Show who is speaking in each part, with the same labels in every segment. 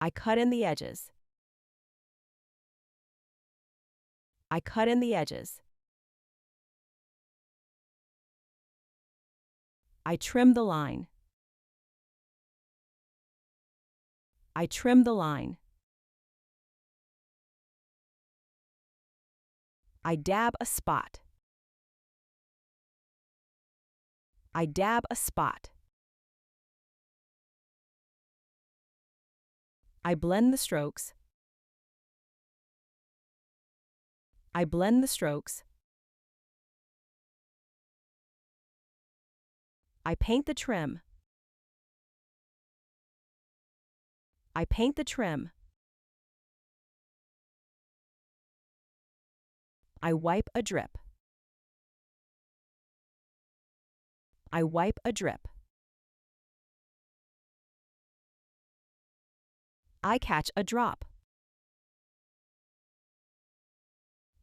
Speaker 1: I cut in the edges. I cut in the edges. I trim the line. I trim the line. I dab a spot. I dab a spot. I blend the strokes. I blend the strokes. I paint the trim. I paint the trim. I wipe a drip. I wipe a drip. I catch a drop.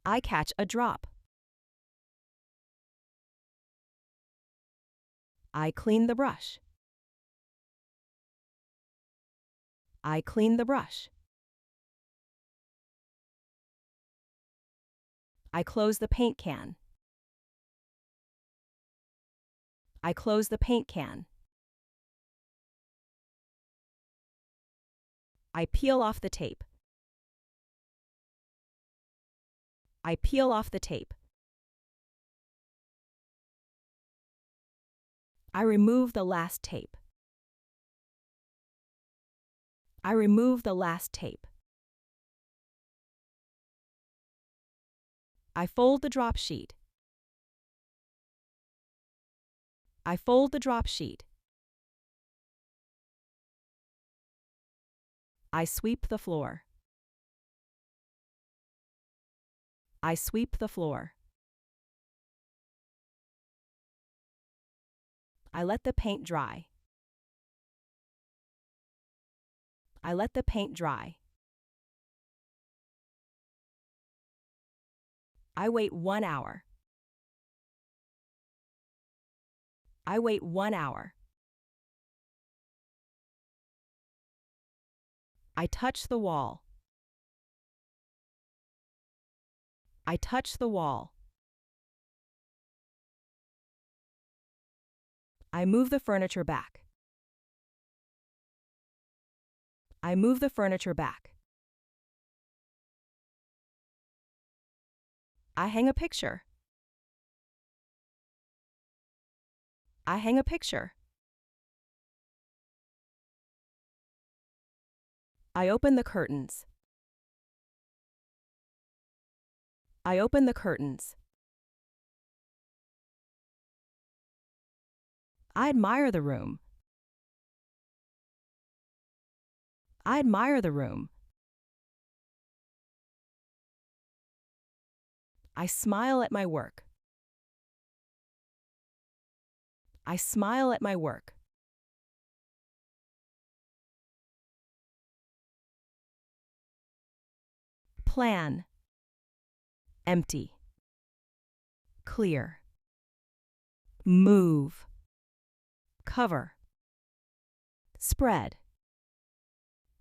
Speaker 1: I catch a drop. I clean the brush. I clean the brush. I close the paint can. I close the paint can. I peel off the tape. I peel off the tape. I remove the last tape. I remove the last tape. I fold the drop sheet. I fold the drop sheet. I sweep the floor. I sweep the floor. I let the paint dry. I let the paint dry. I wait 1 hour. I wait 1 hour. I touch the wall. I touch the wall. I move the furniture back. I move the furniture back. I hang a picture. I hang a picture. I open the curtains. I open the curtains. I admire the room. I admire the room. I smile at my work. I smile at my work. Plan. Empty. Clear. Move. Cover. Spread.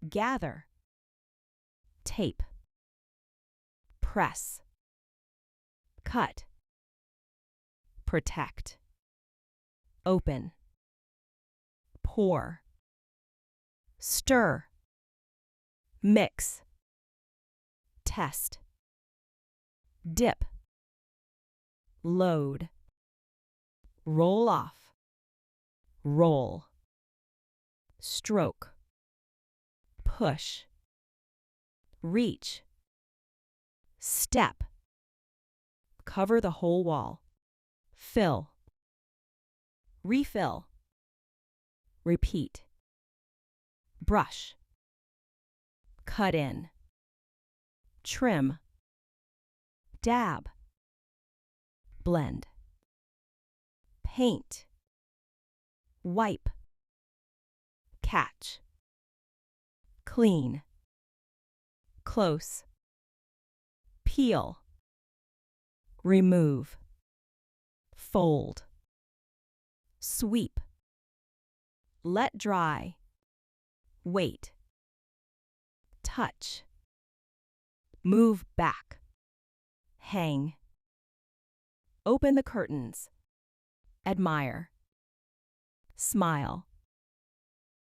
Speaker 1: Gather. Tape. Press. Cut. Protect. Open. Pour. Stir. Mix. Test. Dip. Load. Roll off. Roll. Stroke. Push. Reach. Step. Cover the whole wall. Fill. Refill. Repeat. Brush. Cut in. Trim. Dab. Blend. Paint. Wipe. Catch. Clean. Close. Peel. Remove. Fold. Sweep. Let dry. Wait. Touch. Move back. Hang. Open the curtains. Admire. smile.